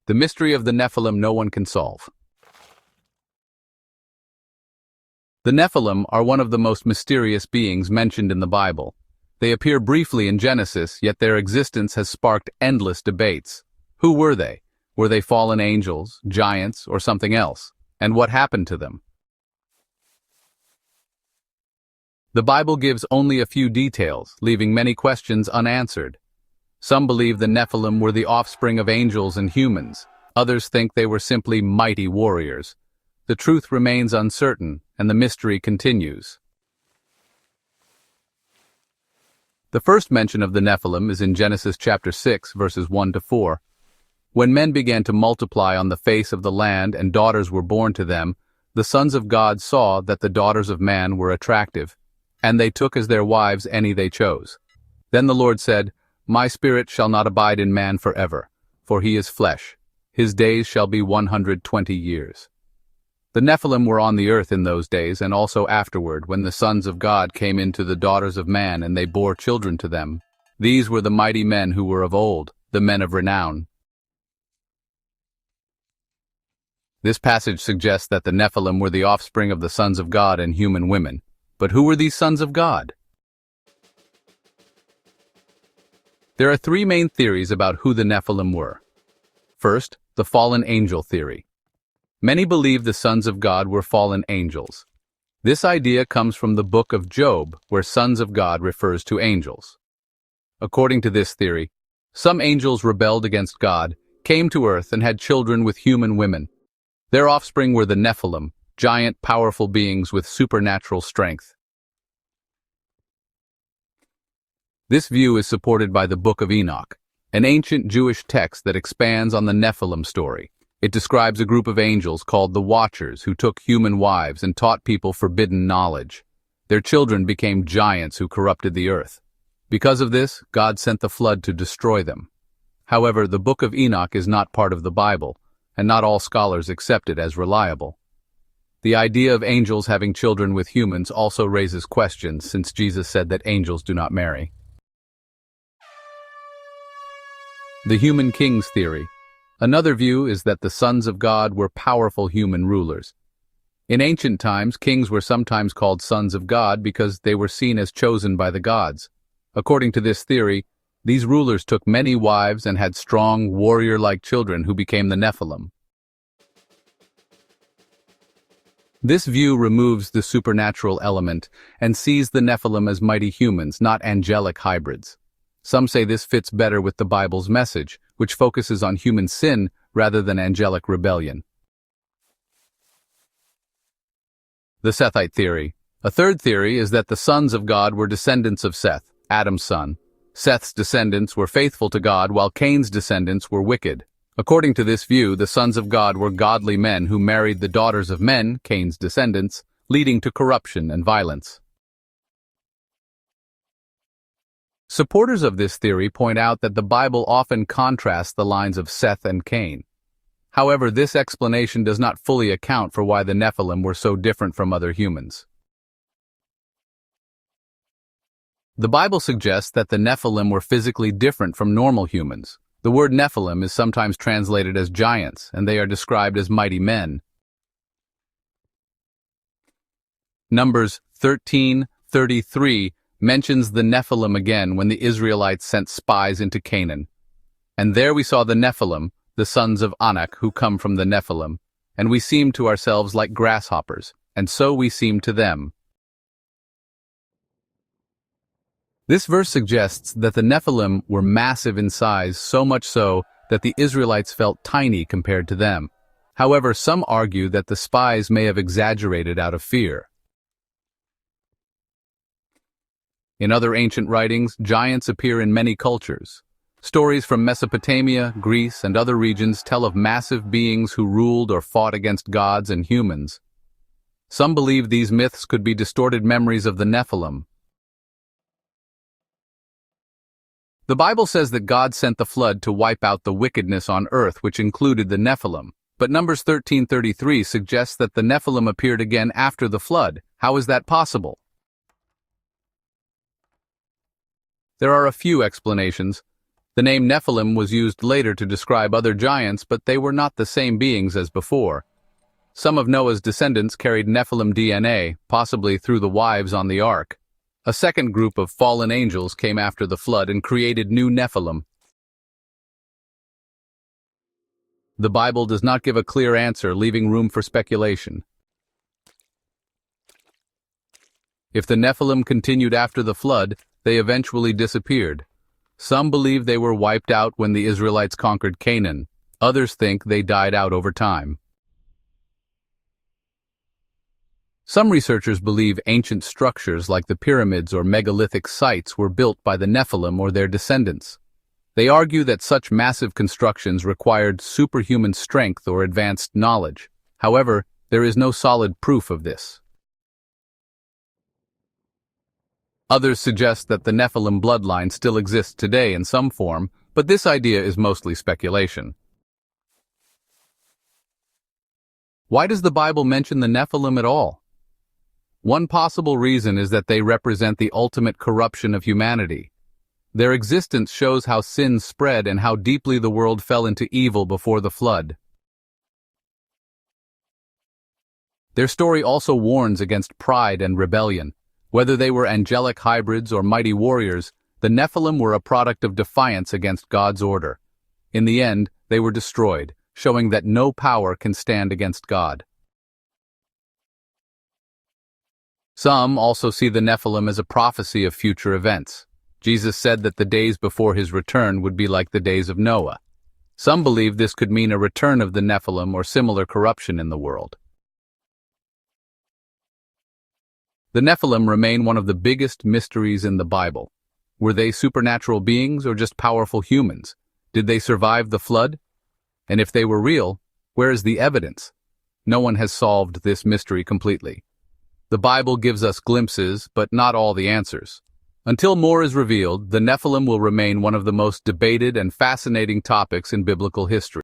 The mystery of the Nephilim no one can solve. The Nephilim are one of the most mysterious beings mentioned in the Bible. They appear briefly in Genesis, yet their existence has sparked endless debates. Who were they? Were they fallen angels, giants, or something else? And what happened to them? The Bible gives only a few details, leaving many questions unanswered. Some believe the Nephilim were the offspring of angels and humans. Others think they were simply mighty warriors. The truth remains uncertain, and the mystery continues. The first mention of the Nephilim is in Genesis chapter 6, verses 1 to 4. When men began to multiply on the face of the land and daughters were born to them, the sons of God saw that the daughters of man were attractive, and they took as their wives any they chose. Then the Lord said, My spirit shall not abide in man forever, for he is flesh. His days shall be 120 years. The Nephilim were on the earth in those days and also afterward, when the sons of God came into the daughters of man and they bore children to them. These were the mighty men who were of old, the men of renown. This passage suggests that the Nephilim were the offspring of the sons of God and human women. But who were these sons of God? There are three main theories about who the Nephilim were. First, the fallen angel theory. Many believe the sons of God were fallen angels. This idea comes from the book of Job, where sons of God refers to angels. According to this theory, some angels rebelled against God, came to earth and had children with human women. Their offspring were the Nephilim, giant, powerful beings with supernatural strength. This view is supported by the Book of Enoch, an ancient Jewish text that expands on the Nephilim story. It describes a group of angels called the Watchers who took human wives and taught people forbidden knowledge. Their children became giants who corrupted the earth. Because of this, God sent the flood to destroy them. However, the Book of Enoch is not part of the Bible, and not all scholars accept it as reliable. The idea of angels having children with humans also raises questions, since Jesus said that angels do not marry. The human kings theory. Another view is that the sons of God were powerful human rulers. In ancient times, kings were sometimes called sons of God because they were seen as chosen by the gods. According to this theory, these rulers took many wives and had strong, warrior-like children who became the Nephilim. This view removes the supernatural element and sees the Nephilim as mighty humans, not angelic hybrids. Some say this fits better with the Bible's message, which focuses on human sin rather than angelic rebellion. The Sethite theory. A third theory is that the sons of God were descendants of Seth, Adam's son. Seth's descendants were faithful to God, while Cain's descendants were wicked. According to this view, the sons of God were godly men who married the daughters of men, Cain's descendants, leading to corruption and violence. Supporters of this theory point out that the Bible often contrasts the lines of Seth and Cain. However, this explanation does not fully account for why the Nephilim were so different from other humans. The Bible suggests that the Nephilim were physically different from normal humans. The word Nephilim is sometimes translated as giants, and they are described as mighty men. Numbers 13:33 mentions the Nephilim again when the Israelites sent spies into Canaan. And there we saw the Nephilim, the sons of Anak, who come from the Nephilim, and we seemed to ourselves like grasshoppers, and so we seemed to them. This verse suggests that the Nephilim were massive in size, so much so that the Israelites felt tiny compared to them. However, some argue that the spies may have exaggerated out of fear. In other ancient writings, giants appear in many cultures. Stories from Mesopotamia, Greece, and other regions tell of massive beings who ruled or fought against gods and humans. Some believe these myths could be distorted memories of the Nephilim. The Bible says that God sent the flood to wipe out the wickedness on earth, which included the Nephilim. But Numbers 13:33 suggests that the Nephilim appeared again after the flood. How is that possible? There are a few explanations. The name Nephilim was used later to describe other giants, but they were not the same beings as before. Some of Noah's descendants carried Nephilim DNA, possibly through the wives on the ark. A second group of fallen angels came after the flood and created new Nephilim. The Bible does not give a clear answer, leaving room for speculation. If the Nephilim continued after the flood, they eventually disappeared. Some believe they were wiped out when the Israelites conquered Canaan. Others think they died out over time. Some researchers believe ancient structures like the pyramids or megalithic sites were built by the Nephilim or their descendants. They argue that such massive constructions required superhuman strength or advanced knowledge. However, there is no solid proof of this. Others suggest that the Nephilim bloodline still exists today in some form, but this idea is mostly speculation. Why does the Bible mention the Nephilim at all? One possible reason is that they represent the ultimate corruption of humanity. Their existence shows how sin spread and how deeply the world fell into evil before the flood. Their story also warns against pride and rebellion. Whether they were angelic hybrids or mighty warriors, the Nephilim were a product of defiance against God's order. In the end, they were destroyed, showing that no power can stand against God. Some also see the Nephilim as a prophecy of future events. Jesus said that the days before his return would be like the days of Noah. Some believe this could mean a return of the Nephilim or similar corruption in the world. The Nephilim remain one of the biggest mysteries in the Bible. Were they supernatural beings or just powerful humans? Did they survive the flood? And if they were real, where is the evidence? No one has solved this mystery completely. The Bible gives us glimpses, but not all the answers. Until more is revealed, the Nephilim will remain one of the most debated and fascinating topics in biblical history.